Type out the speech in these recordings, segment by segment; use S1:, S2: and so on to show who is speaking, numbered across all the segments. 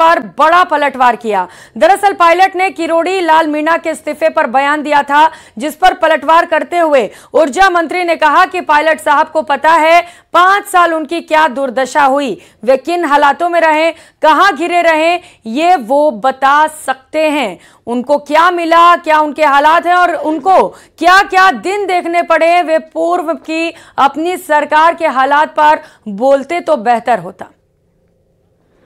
S1: पर बड़ा पलटवार किया। दरअसल पायलट ने किरोड़ी लाल मीणा के इस्तीफे पर बयान दिया था, जिस पर पलटवार करते हुए ऊर्जा मंत्री ने कहा कि पायलट साहब को पता है 5 साल उनकी क्या दुर्दशा हुई, वे किन हालातों में रहे, कहां घिरे रहे, ये वो बता सकते हैं। उनको क्या मिला, क्या उनके हालात हैं और उनको क्या क्या दिन देखने पड़े, वे पूर्व की अपनी सरकार के हालात पर बोलते तो बेहतर होता।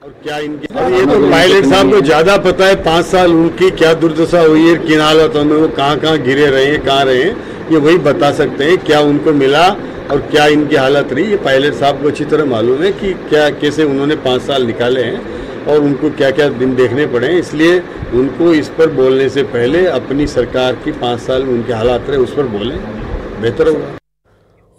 S2: और क्या इनके ये तो पायलट साहब को ज्यादा पता है 5 साल उनकी क्या दुर्दशा हुई है, किन हालातों में वो कहाँ गिरे रहे हैं, कहाँ रहे हैं, ये वही बता सकते हैं। क्या उनको मिला और क्या इनकी हालत रही, ये पायलट साहब को अच्छी तरह मालूम है कि क्या कैसे उन्होंने 5 साल निकाले हैं और उनको क्या क्या दिन देखने पड़े हैं। इसलिए उनको इस पर बोलने से पहले अपनी सरकार की 5 साल में उनके हालात रहे उस पर बोलें, बेहतर होगा।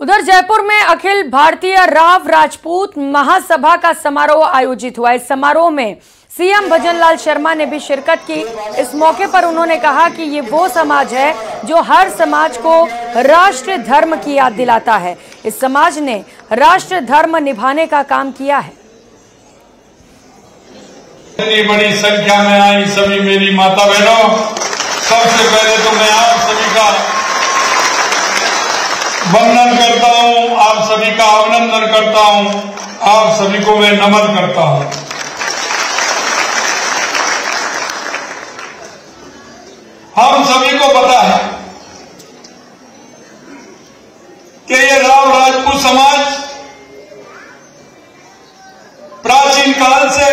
S1: उधर जयपुर में अखिल भारतीय राव राजपूत महासभा का समारोह आयोजित हुआ। इस समारोह में सीएम भजनलाल शर्मा ने भी शिरकत की। इस मौके पर उन्होंने कहा कि ये वो समाज है जो हर समाज को राष्ट्र धर्म की याद दिलाता है। इस समाज ने राष्ट्र धर्म निभाने का काम किया है।
S3: इतनी बड़ी संख्या में आई सभी मेरी माता बहनों, सबसे पहले तो मैं आप सभी का वंदन करता हूं, आप सभी का अभिनंदन करता हूं, आप सभी को मैं नमन करता हूं। हम सभी को पता है कि ये राव राजपूत समाज प्राचीन काल से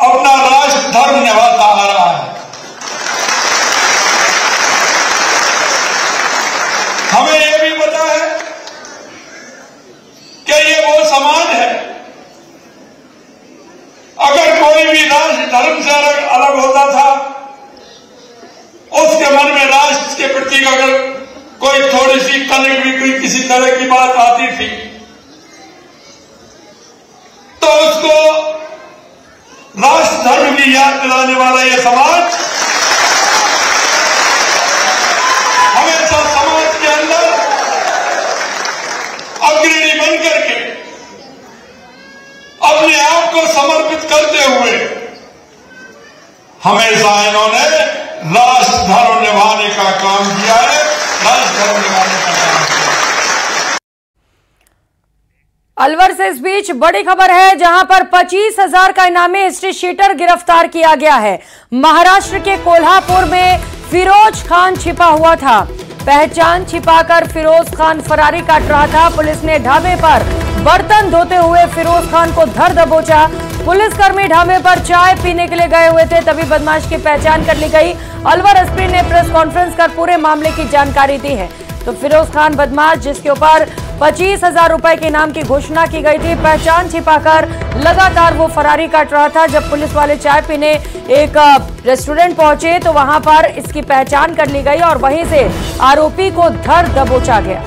S3: अपना राष्ट्र धर्म निभाता आ रहा है। हमें यह भी पता है कि ये वो समाज है, अगर कोई भी राष्ट्र धर्म से अलग होता था, उसके मन में राष्ट्र के प्रति अगर कोई थोड़ी सी कलंक भी कोई किसी तरह की बात आती थी तो उसको राष्ट्र धर्म की याद दिलाने वाला यह समाज हमेशा समाज के अंदर अग्रणी बन करके अपने आप को समर्पित करते हुए हमेशा इन्होंने राष्ट्र धर्म निभाने का काम किया है, राष्ट्र धर्म निभाने का काम किया है।
S1: अलवर से इस बीच बड़ी खबर है, जहां पर 25,000 का इनामी हिस्ट्री शीटर गिरफ्तार किया गया है। महाराष्ट्र के कोल्हापुर में फिरोज खान छिपा हुआ था। पहचान छिपाकर फिरोज खान फरारी काट रहा था। पुलिस ने ढाबे पर बर्तन धोते हुए फिरोज खान को धर दबोचा। पुलिसकर्मी ढाबे पर चाय पीने के लिए गए हुए थे, तभी बदमाश की पहचान कर ली गई। अलवर एसपी ने प्रेस कॉन्फ्रेंस कर पूरे मामले की जानकारी दी है। तो फिरोज खान बदमाश, जिसके ऊपर 25,000 रुपए के इनाम की घोषणा की गई थी, पहचान छिपाकर लगातार वो फरारी काट रहा था। जब पुलिस वाले चाय पीने एक रेस्टोरेंट पहुंचे तो वहां पर इसकी पहचान कर ली गई और वहीं से आरोपी को धर दबोचा गया।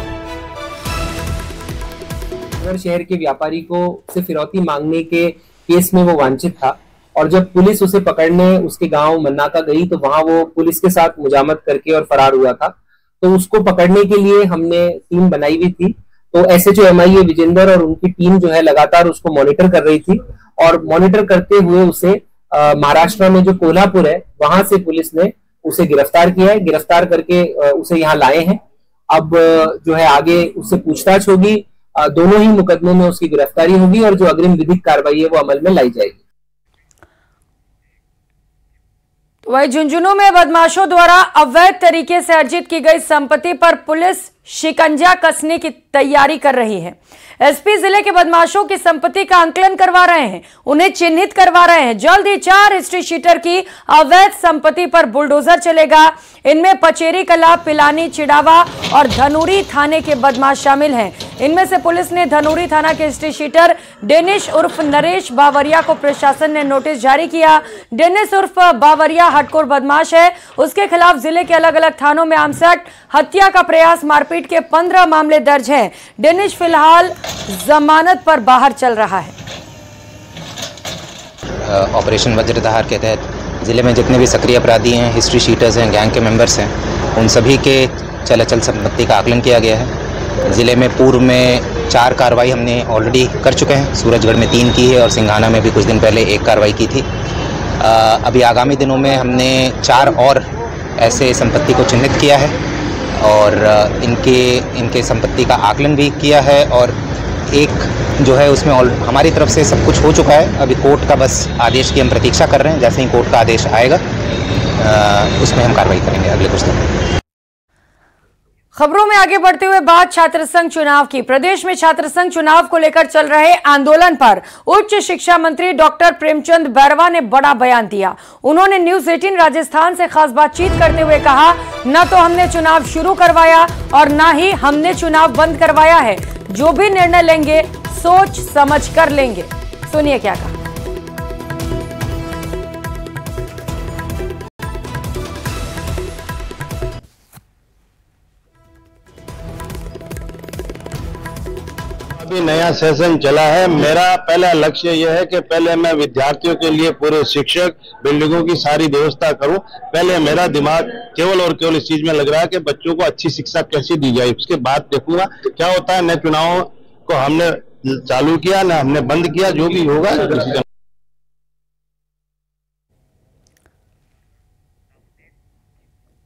S4: शहर के व्यापारी को से फिरौती मांगने के केस में वो वांछित था और जब पुलिस उसे पकड़ने उसके गांव मन्नाका गई तो वहां वो पुलिस के साथ मुजामत करके और फरार हुआ था। तो उसको पकड़ने के लिए हमने टीम बनाई हुई थी। तो एसएचओ एमआईए विजेंदर और उनकी टीम जो है लगातार उसको मॉनिटर कर रही थी और मॉनिटर करते हुए उसे महाराष्ट्र में जो कोल्हापुर है वहां से पुलिस ने उसे गिरफ्तार किया है। गिरफ्तार करके उसे यहाँ लाए हैं। अब जो है आगे उससे पूछताछ होगी, दोनों ही मुकदमों में उसकी गिरफ्तारी होगी और जो अग्रिम विधिक कार्रवाई है वो अमल में लाई जाएगी।
S1: वहीं झुंझुनू में बदमाशों द्वारा अवैध तरीके से अर्जित की गई संपत्ति पर पुलिस शिकंजा कसने की तैयारी कर रही है। एसपी जिले के बदमाशों की संपत्ति का आंकलन करवा रहे हैं, उन्हें चिन्हित करवा रहे हैं। जल्द ही 4 हिस्ट्री शीटर की अवैध संपत्ति पर बुलडोजर चलेगा। इनमें पचेरी कला, पिलानी, चिड़ावा और धनूरी थाने के बदमाश शामिल हैं। इनमें से पुलिस ने धनूरी थाना के हिस्ट्री शीटर डेनिश उर्फ नरेश बावरिया को प्रशासन ने नोटिस जारी किया। डेनिश उर्फ बावरिया हटकोर बदमाश है। उसके खिलाफ जिले के अलग अलग थानों में आमसट, हत्या का प्रयास, मारपीट के 15 मामले दर्ज हैं। डेनिश फिलहाल जमानत पर बाहर चल रहा है।
S5: ऑपरेशन वज्रधार के तहत जिले में जितने भी सक्रिय अपराधी हैं, हिस्ट्री शीटर्स हैं, गैंग के मेंबर्स हैं, उन सभी के चल अचल संपत्ति का आकलन किया गया है। जिले में पूर्व में 4 कार्रवाई हमने ऑलरेडी कर चुके हैं। सूरजगढ़ में 3 की है और सिंघाना में भी कुछ दिन पहले 1 कार्रवाई की थी। अभी आगामी दिनों में हमने 4 और ऐसे संपत्ति को चिन्हित किया है और इनके संपत्ति का आकलन भी किया है और एक जो है उसमें हमारी तरफ से सब कुछ हो चुका है। अभी कोर्ट का बस आदेश की हम प्रतीक्षा कर रहे हैं। जैसे ही कोर्ट का आदेश आएगा उसमें हम कार्रवाई करेंगे अगले कुछ दिन।
S1: खबरों में आगे बढ़ते हुए बात छात्र संघ चुनाव की। प्रदेश में छात्र संघ चुनाव को लेकर चल रहे आंदोलन पर उच्च शिक्षा मंत्री डॉक्टर प्रेमचंद बैरवा ने बड़ा बयान दिया। उन्होंने न्यूज 18 राजस्थान से खास बातचीत करते हुए कहा, न तो हमने चुनाव शुरू करवाया और न ही हमने चुनाव बंद करवाया है। जो भी निर्णय लेंगे सोच समझ कर लेंगे। सुनिए क्या कहा।
S6: अभी नया सेशन चला है। मेरा पहला लक्ष्य यह है कि पहले मैं विद्यार्थियों के लिए पूरे शिक्षक बिल्डिंगों की सारी व्यवस्था करूं। पहले मेरा दिमाग केवल और केवल इस चीज में लग रहा है कि बच्चों को अच्छी शिक्षा कैसे दी जाए। उसके बाद देखूंगा क्या होता है। न चुनाव को हमने चालू किया न हमने बंद किया, जो भी होगा।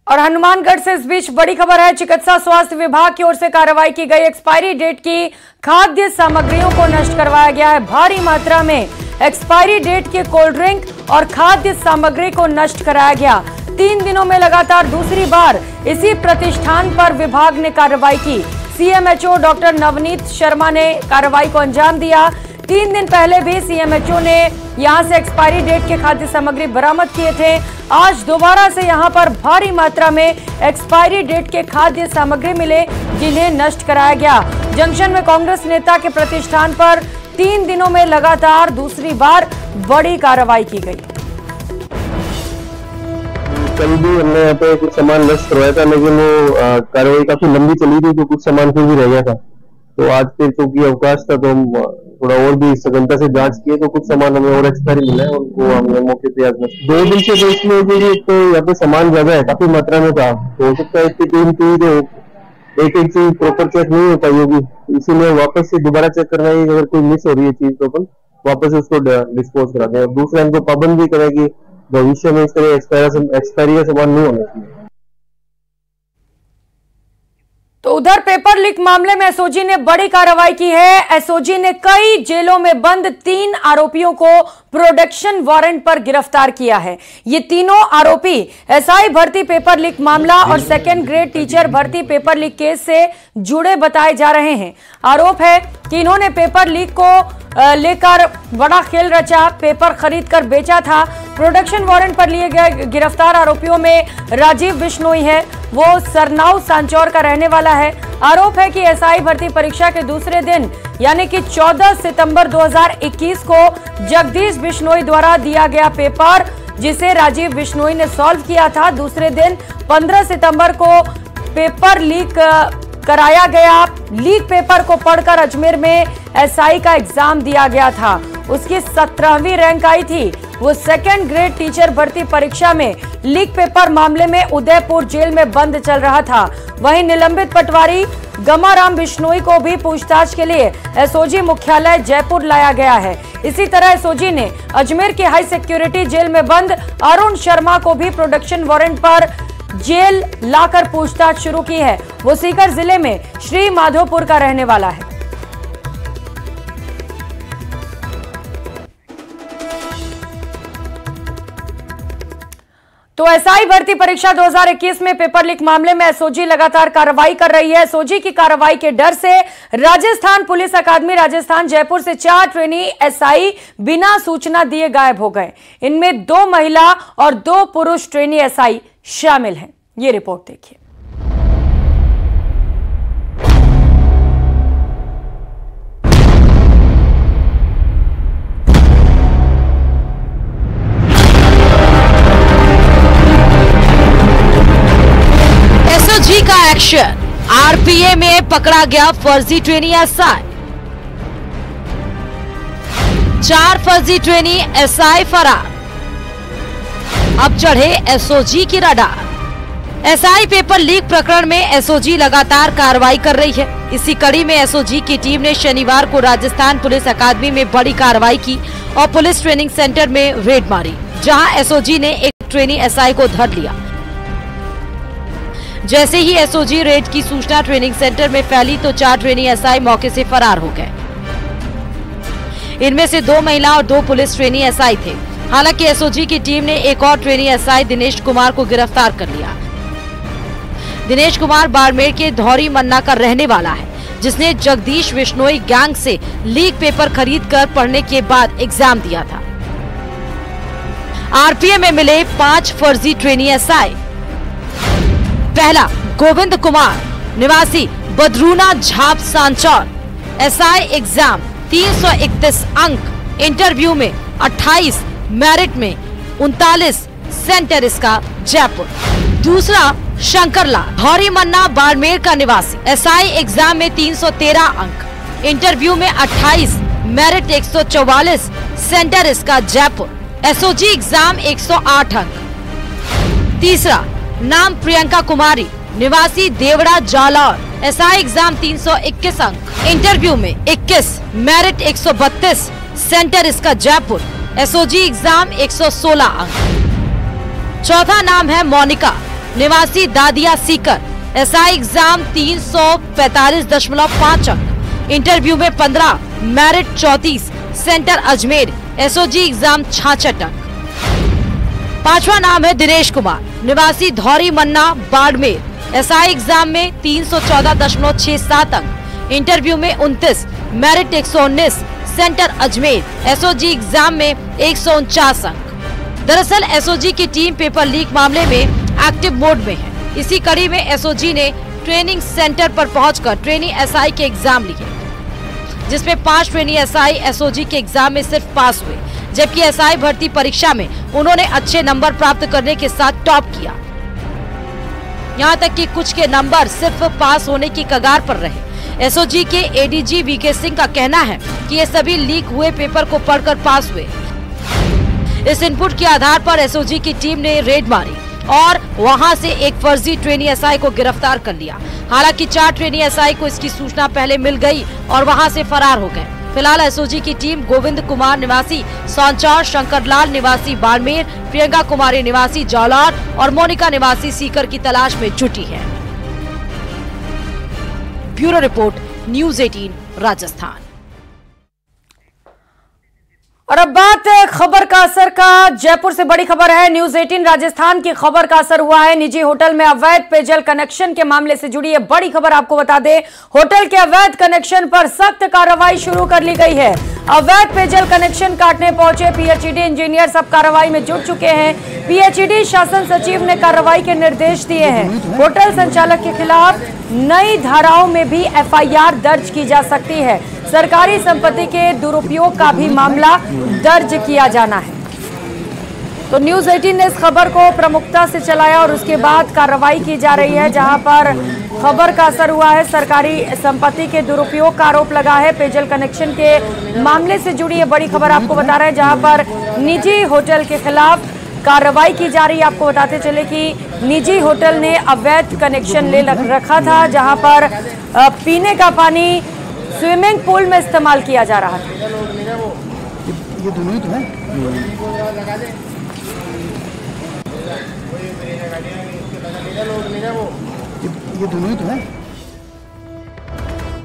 S1: और हनुमानगढ़ से इस बीच बड़ी खबर है। चिकित्सा स्वास्थ्य विभाग की ओर से कार्रवाई की गई। एक्सपायरी डेट की खाद्य सामग्रियों को नष्ट करवाया गया है। भारी मात्रा में एक्सपायरी डेट के कोल्ड ड्रिंक और खाद्य सामग्री को नष्ट कराया गया। 3 दिनों में लगातार दूसरी बार इसी प्रतिष्ठान पर विभाग ने कार्रवाई की। सीएमएचओ डॉक्टर नवनीत शर्मा ने कार्रवाई को अंजाम दिया। 3 दिन पहले भी सीएमएचओ ने यहां से एक्सपायरी डेट के खाद्य सामग्री बरामद किए थे। आज दोबारा से यहां पर भारी मात्रा में एक्सपायरी डेट के खाद्य सामग्री मिले, जिन्हें नष्ट कराया गया। जंक्शन में कांग्रेस नेता के प्रतिष्ठान पर 3 दिनों में लगातार दूसरी बार बड़ी कार्रवाई की गई।
S7: कल भी हमने यहाँ पे कुछ सामान नष्ट करवाया था, लेकिन वो कार्रवाई काफी लंबी चली थी, तो कुछ सामान फिर भी रह गया था। तो आज फिर चूंकि अवकाश था तो हम थोड़ा और भी सघनता से जांच किए, तो कुछ सामान हमें और एक्सपायरी मिला है, उनको हमने मौके पे आज 2 दिन से देश में तो यहाँ पे सामान ज्यादा है, काफी मात्रा में था। तो हो सकता है इतनी टीम एक चीज प्रॉपर चेक नहीं हो पाई होगी, इसीलिए वापस से दोबारा चेक करना है। अगर कोई मिस हो रही है चीज तो अपन वापस उसको डिस्पोज करा दें। और दूसरा इनको पाबंद भी करें कि भविष्य में इस तरह एक्सपायरी का सामान नहीं होना चाहिए।
S1: तो उधर पेपर लीक मामले में एसओजी ने बड़ी कार्रवाई की है। एसओजी ने कई जेलों में बंद 3 आरोपियों को प्रोडक्शन वारंट पर गिरफ्तार किया है। ये तीनों आरोपी एसआई भर्ती पेपर लीक मामला और 2nd ग्रेड टीचर भर्ती पेपर लीक केस से जुड़े बताए जा रहे हैं। आरोप है कि इन्होंने पेपर लीक को लेकर बड़ा खेल रचा, पेपर खरीद कर बेचा था। प्रोडक्शन वारंट पर लिए गए गिरफ्तार आरोपियों में राजीव बिश्नोई है, वो सरनाऊ सांचौर का रहने वाला है। आरोप है कि एसआई भर्ती परीक्षा के दूसरे दिन यानी कि 14 सितंबर 2021 को जगदीश बिश्नोई द्वारा दिया गया पेपर, जिसे राजीव बिश्नोई ने सॉल्व किया था। दूसरे दिन 15 सितंबर को पेपर लीक कराया गया। लीक पेपर को पढ़कर अजमेर में एसआई का एग्जाम दिया गया था। उसकी 17वीं रैंक आई थी। वो 2nd ग्रेड टीचर भर्ती परीक्षा में लीक पेपर मामले में उदयपुर जेल में बंद चल रहा था। वहीं निलंबित पटवारी गमाराम बिश्नोई को भी पूछताछ के लिए एसओजी मुख्यालय जयपुर लाया गया है। इसी तरह एसओजी ने अजमेर के हाई सिक्योरिटी जेल में बंद अरुण शर्मा को भी प्रोडक्शन वारंट पर जेल लाकर पूछताछ शुरू की है। वो सीकर जिले में श्री माधोपुर का रहने वाला है। तो एसआई भर्ती परीक्षा 2021 में पेपर लीक मामले में एसओजी लगातार कार्रवाई कर रही है। एसओजी की कार्रवाई के डर से राजस्थान पुलिस अकादमी राजस्थान जयपुर से 4 ट्रेनी एसआई बिना सूचना दिए गायब हो गए। इनमें 2 महिला और 2 पुरुष ट्रेनी एसआई शामिल हैं। ये रिपोर्ट देखिए।
S8: एसओजी का एक्शन, आरपीए में पकड़ा गया फर्जी ट्रेनी एसआई। 4 फर्जी ट्रेनी एसआई फरार, अब चढ़े एसओजी की रडार। एसआई पेपर लीक प्रकरण में एसओजी लगातार कार्रवाई कर रही है। इसी कड़ी में एसओजी की टीम ने शनिवार को राजस्थान पुलिस अकादमी में बड़ी कार्रवाई की और पुलिस ट्रेनिंग सेंटर में रेड मारी, जहां एसओजी ने एक ट्रेनी एसआई को धर लिया। जैसे ही एसओजी रेड की सूचना ट्रेनिंग सेंटर में फैली तो 4 ट्रेनी एसआई मौके से फरार हो गए। इनमें से 2 महिला और 2 पुलिस ट्रेनी एसआई थे। हालांकि एसओजी की टीम ने एक और ट्रेनी एसआई दिनेश कुमार को गिरफ्तार कर लिया। दिनेश कुमार बाड़मेर के धौरी मन्ना का रहने वाला है, जिसने जगदीश बिश्नोई गैंग से लीक पेपर खरीदकर पढ़ने के बाद एग्जाम दिया था। आरपीए में मिले 5 फर्जी ट्रेनी एसआई। पहला, गोविंद कुमार निवासी बदरूना झाप सांचौर, एसआई एग्जाम 331 अंक, इंटरव्यू में 28, मेरिट में 39, सेंटर इसका जयपुर। दूसरा, शंकरलाल धौरी मन्ना बाड़मेर का निवासी, एसआई एग्जाम में 313 अंक, इंटरव्यू में 28, मेरिट 144, सेंटर इसका जयपुर। एसओजी एग्जाम 108 अंक। तीसरा, नाम प्रियंका कुमारी निवासी देवड़ा जालौर, एसआई एग्जाम 321 अंक, इंटरव्यू में 21, मेरिट 132, सेंटर इसका जयपुर। एसओजी एग्जाम 116 अंक। चौथा नाम है मोनिका निवासी दादिया सीकर, एसआई एग्जाम 345.5 अंक, इंटरव्यू में 15, merit 34, centre Ajmer. SOG exam 66 अंक। पांचवा नाम है दिनेश कुमार निवासी धौरी मन्ना बाड़मेर, एसआई एग्जाम में 314.67 अंक, इंटरव्यू में 29, merit 119, centre Ajmer. SOG exam में 149 अंक। दरअसल एसओजी की टीम पेपर लीक मामले में एक्टिव मोड में है। इसी कड़ी में एसओजी ने ट्रेनिंग सेंटर पर पहुंचकर ट्रेनी एसआई के एग्जाम लिए, जिसमें 5 ट्रेनी एसआई एसओजी के एग्जाम में सिर्फ पास हुए, जबकि एसआई भर्ती परीक्षा में उन्होंने अच्छे नंबर प्राप्त करने के साथ टॉप किया। यहां तक कि कुछ के नंबर सिर्फ पास होने की कगार पर रहे। एसओजी के एडीजी वीके सिंह का कहना है कि ये सभी लीक हुए पेपर को पढ़कर पास हुए। इस इनपुट के आधार पर एसओजी की टीम ने रेड मारी और वहां से एक फर्जी ट्रेनी एसआई को गिरफ्तार कर लिया। हालांकि 4 ट्रेनी एसआई को इसकी सूचना पहले मिल गई और वहां से फरार हो गए। फिलहाल एसओजी की टीम गोविंद कुमार निवासी सांचौर, शंकरलाल निवासी बाड़मेर, प्रियंका कुमारी निवासी जालौर और मोनिका निवासी सीकर की तलाश में जुटी है। Bureau report, news 18 Rajasthan.
S1: और अब बात खबर का असर का। जयपुर से बड़ी खबर है। न्यूज़ 18 राजस्थान की खबर का असर हुआ है। निजी होटल में अवैध पेयजल कनेक्शन के मामले से जुड़ी है बड़ी खबर। आपको बता दें, होटल के अवैध कनेक्शन पर सख्त कार्रवाई शुरू कर ली गई है। अवैध पेयजल कनेक्शन काटने पहुंचे पीएचईडी इंजीनियर सब कार्रवाई में जुट चुके हैं। पीएचईडी शासन सचिव ने कार्रवाई के निर्देश दिए हैं। होटल संचालक के खिलाफ नई धाराओं में भी एफआईआर दर्ज की जा सकती है। सरकारी संपत्ति के दुरुपयोग का भी मामला दर्ज किया जाना है। तो न्यूज़ 18 ने इस खबर को प्रमुखता से चलाया और उसके बाद कार्रवाई की जा रही है, जहां पर खबर का असर हुआ है। सरकारी संपत्ति के दुरुपयोग का आरोप लगा है। पेयजल कनेक्शन के मामले से जुड़ी ये बड़ी खबर आपको बता रहे हैं, जहां पर निजी होटल के खिलाफ कार्रवाई की जा रही है। आपको बताते चले कि निजी होटल ने अवैध कनेक्शन ले रखा था, जहां पर पीने का पानी स्विमिंग पूल में इस्तेमाल किया जा रहा था।
S9: ये दोनों ही तो है। ये दोनों ही तो है।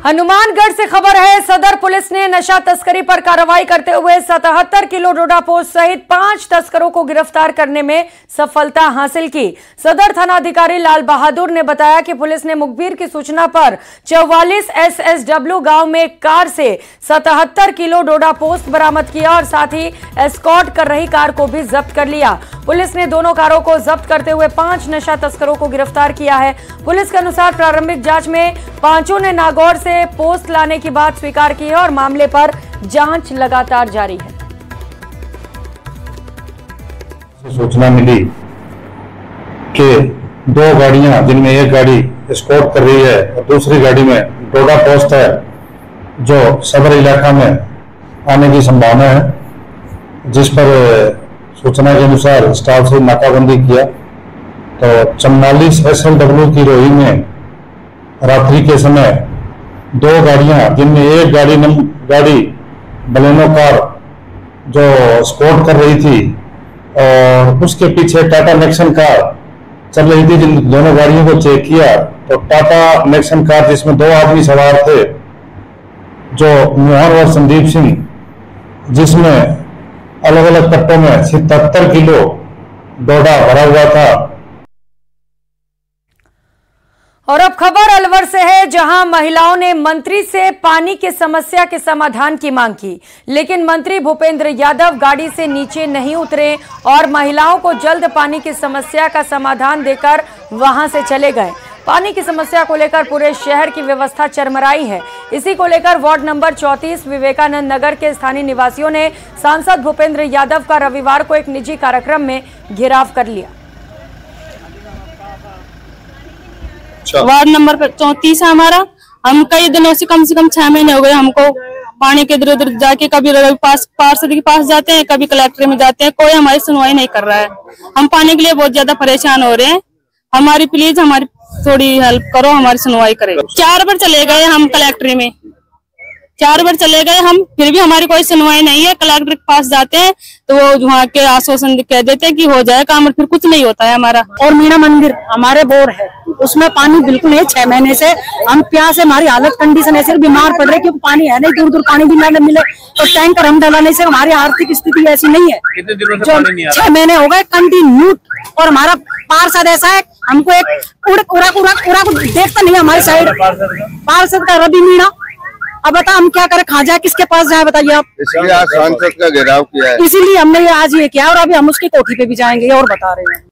S1: हनुमानगढ़ से खबर है। सदर पुलिस ने नशा तस्करी पर कार्रवाई करते हुए 77 किलो डोडा पोस्ट सहित 5 तस्करों को गिरफ्तार करने में सफलता हासिल की। सदर थानाधिकारी लाल बहादुर ने बताया कि पुलिस ने मुखबिर की सूचना पर 44 SSW गांव में एक कार से 77 किलो डोडा पोस्ट बरामद किया और साथ ही एस्कॉर्ट कर रही कार को भी जब्त कर लिया। पुलिस ने दोनों कारों को जब्त करते हुए 5 नशा तस्करों को गिरफ्तार किया है। पुलिस के अनुसार प्रारंभिक जांच में पांचों ने नागौर से पोस्ट लाने की बात स्वीकार की है और मामले पर जांच लगातार जारी है।
S10: सूचना मिली कि 2 गाड़ियां, जिनमें एक गाड़ी एस्कॉर्ट कर रही है और दूसरी गाड़ी में डोडा पोस्ट है, जो सदर इलाका में आने की संभावना है, जिस पर सूचना के अनुसार स्टाफ से नाकाबंदी किया तो 44 SLW की रोही में रात्रि के समय दो गाड़ियां, जिनमें एक गाड़ी बलेनो कार जो स्कॉट कर रही थी और उसके पीछे टाटा नेक्सन कार चल रही थी। जिन दोनों गाड़ियों को चेक किया तो टाटा नेक्सन कार जिसमें दो आदमी सवार थे, जो मोहन और संदीप सिंह, जिसमें अलग अलग कट्टों में 77 किलो डोडा भरा हुआ था।
S1: और अब खबर अलवर से है, जहां महिलाओं ने मंत्री से पानी की समस्या के समाधान की मांग की, लेकिन मंत्री भूपेंद्र यादव गाड़ी से नीचे नहीं उतरे और महिलाओं को जल्द पानी की समस्या का समाधान देकर वहां से चले गए। पानी की समस्या को लेकर पूरे शहर की व्यवस्था चरमराई है। इसी को लेकर वार्ड नंबर 34 विवेकानंद नगर के स्थानीय निवासियों ने सांसद भूपेंद्र यादव का रविवार को एक निजी कार्यक्रम में घेराव कर लिया।
S11: वार्ड नंबर 34 है हमारा। हम कई दिनों से कम 6 महीने हो गए हमको पानी के इधर उधर जाके, कभी पार्षद के पास जाते हैं, कभी कलेक्टर में जाते हैं, कोई हमारी सुनवाई नहीं कर रहा है। हम पानी के लिए बहुत ज्यादा परेशान हो रहे हैं। हमारी प्लीज हमारी थोड़ी हेल्प करो, हमारी सुनवाई करें। 4 बार चले गए हम कलेक्टर में, 4 बार चले गए हम, फिर भी हमारी कोई सुनवाई नहीं है। कलेक्टर के पास जाते हैं तो वो वहाँ के आश्वासन कह देते हैं कि हो जाए काम, और फिर कुछ नहीं होता है हमारा।
S12: और मीना मंदिर हमारे बोर है, उसमें पानी बिल्कुल नहीं। 6 महीने से हम प्यास है, हमारी हालत कंडीशन है, सिर्फ बीमार पड़ रहे क्योंकि पानी है नहीं, दूर दूर पानी भी ना मिले तो टैंकर हम डलाने से हमारी आर्थिक स्थिति ऐसी नहीं है।
S13: कितने दिनों से पानी नहीं आ रहा?
S12: 6 महीने हो गए कंटिन्यू। और हमारा पार्षद ऐसा है, हमको एक पूरा देखता नहीं हमारी साइड। पार्षद का रवि मीणा, अब बता हम क्या करें, खा जाए, किसके पास जाए बताइए आप।
S14: इसलिए आज सांसद का घेराव किया है,
S12: इसीलिए हमने ये आज ये किया और अभी हम उसकी कोठी पे भी जाएंगे और बता रहे हैं।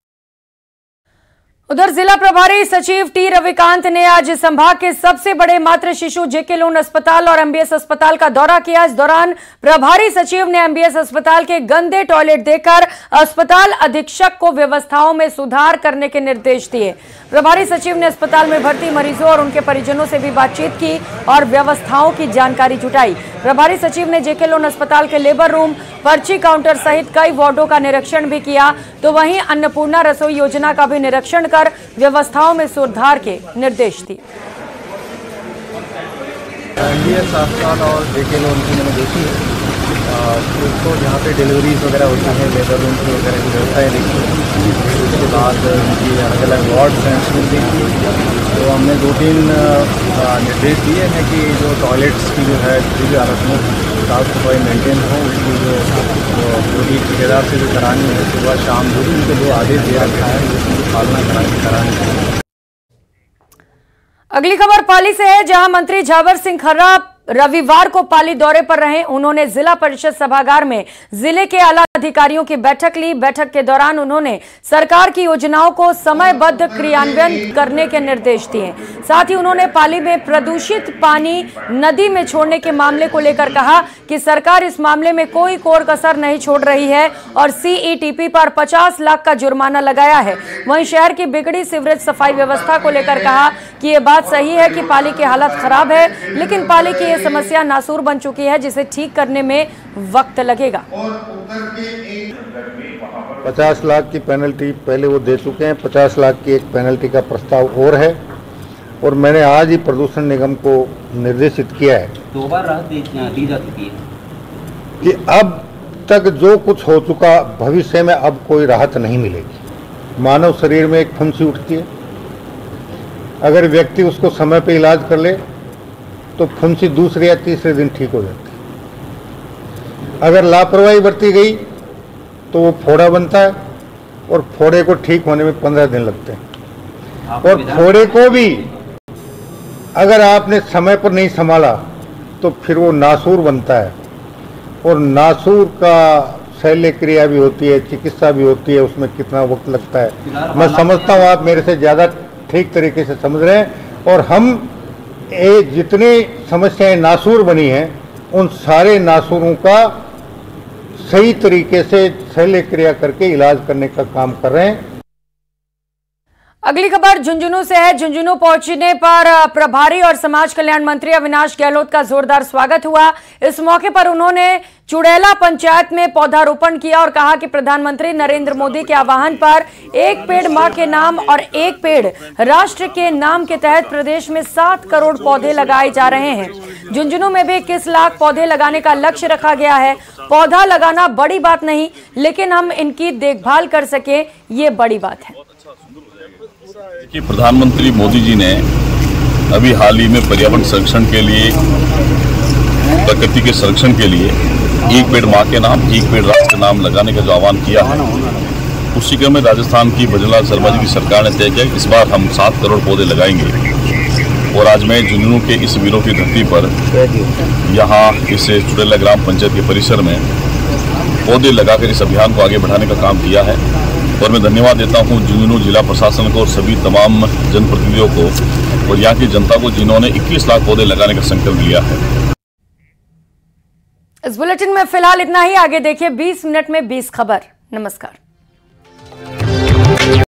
S1: उधर जिला प्रभारी सचिव टी रविकांत ने आज संभाग के सबसे बड़े मातृ शिशु जेके लोन अस्पताल और एमबीएस अस्पताल का दौरा किया। इस दौरान प्रभारी सचिव ने एमबीएस अस्पताल के गंदे टॉयलेट देकर अस्पताल अधीक्षक को व्यवस्थाओं में सुधार करने के निर्देश दिए। प्रभारी सचिव ने अस्पताल में भर्ती मरीजों और उनके परिजनों से भी बातचीत की और व्यवस्थाओं की जानकारी जुटाई। प्रभारी सचिव ने जेके लोन अस्पताल के लेबर रूम, पर्ची काउंटर सहित कई वार्डों का निरीक्षण भी किया, तो वहीं अन्नपूर्णा रसोई योजना का भी निरीक्षण कर व्यवस्थाओं में सुधार के निर्देश दिए।
S15: एमबीएस अस्पताल और जेके लोन की मैंने देखी है, तो जहाँ पे डिलीवरीज वगैरह होती हैं, लेबर रूम की वगैरह की व्यवस्थाएँ देखी है। उसके बाद उनकी अलग अलग वार्ड्स हैं उसमें देखी है। तो हमने 2-3 निर्देश दिए हैं कि जो टॉयलेट्स की जो है किसी भी हालत में साफ सफाई मेंटेन हो, उसकी जो पूरी ठेकेदार से जो करानी है सुबह शाम जो भी उनको जो आदेश दे रखा है उसकी पालना करानी है।
S1: अगली खबर पाली से है, जहां मंत्री झावर सिंह खर्रा रविवार को पाली दौरे पर रहे। उन्होंने जिला परिषद सभागार में जिले के आला अधिकारियों की बैठक ली। बैठक के दौरान उन्होंने सरकार की योजनाओं को समयबद्ध क्रियान्वयन करने के निर्देश दिए। साथ ही उन्होंने पाली में प्रदूषित पानी नदी में छोड़ने के मामले को लेकर कहा कि सरकार इस मामले में कोई कोर कसर नहीं छोड़ रही है और सीईटीपी पर 50 लाख का जुर्माना लगाया है। वहीं शहर की बिगड़ी सीवरेज सफाई व्यवस्था को लेकर कहा कि ये बात सही है कि पाली की हालत खराब है, लेकिन पाली की ये समस्या नासूर बन चुकी है जिसे ठीक करने में वक्त लगेगा।
S15: 50 लाख की पेनल्टी पहले वो दे चुके हैं, 50 लाख की एक पेनल्टी का प्रस्ताव और है और मैंने आज ही प्रदूषण निगम को निर्देशित किया है
S16: 2 बार राहत दी जा चुकी है
S15: कि अब तक जो कुछ हो चुका भविष्य में अब कोई राहत नहीं मिलेगी। मानव शरीर में एक फुंसी उठती है, अगर व्यक्ति उसको समय पे इलाज कर ले तो फुंसी दूसरे या तीसरे दिन ठीक हो जाती है। अगर लापरवाही बरती गई तो वो फोड़ा बनता है और फोड़े को ठीक होने में 15 दिन लगते हैं। और फोड़े को भी अगर आपने समय पर नहीं संभाला तो फिर वो नासूर बनता है और नासूर का शल्य क्रिया भी होती है, चिकित्सा भी होती है, उसमें कितना वक्त लगता है। मैं समझता हूँ आप मेरे से ज़्यादा ठीक तरीके से समझ रहे हैं और हम जितनी समस्याएं नासूर बनी हैं उन सारे नासूरों का सही तरीके से शल्य क्रिया करके इलाज करने का काम कर रहे हैं।
S1: अगली खबर झुंझुनू से है। झुंझुनू पहुंचने पर प्रभारी और समाज कल्याण मंत्री अविनाश गहलोत का जोरदार स्वागत हुआ। इस मौके पर उन्होंने चुड़ैला पंचायत में पौधारोपण किया और कहा कि प्रधानमंत्री नरेंद्र मोदी के आह्वान पर एक पेड़ मां के नाम और एक पेड़ राष्ट्र के नाम के तहत प्रदेश में 7 करोड़ पौधे लगाए जा रहे हैं। झुंझुनू में भी 21 लाख पौधे लगाने का लक्ष्य रखा गया है। पौधा लगाना बड़ी बात नहीं, लेकिन हम इनकी देखभाल कर सके, ये बड़ी बात है।
S13: कि प्रधानमंत्री मोदी जी ने अभी हाल ही में पर्यावरण संरक्षण के लिए, प्रकृति के संरक्षण के लिए एक पेड़ मां के नाम एक पेड़ राष्ट्र के नाम लगाने का जो आह्वान किया है, उसी क्रम में राजस्थान की भजनलाल शर्मा जी की सरकार ने तय किया इस बार हम 7 करोड़ पौधे लगाएंगे। और आज मैं झुंझुनू के इस वीरों की धरती पर यहाँ इस चुड़ैला ग्राम पंचायत के परिसर में पौधे लगाकर इस अभियान को आगे बढ़ाने का काम किया है। और मैं धन्यवाद देता हूं झुंझुनू जिला प्रशासन को और सभी तमाम जनप्रतिनिधियों को और यहाँ की जनता को, जिन्होंने 21 लाख पौधे लगाने का संकल्प लिया है।
S1: इस बुलेटिन में फिलहाल इतना ही। आगे देखिए 20 मिनट में 20 खबर। नमस्कार।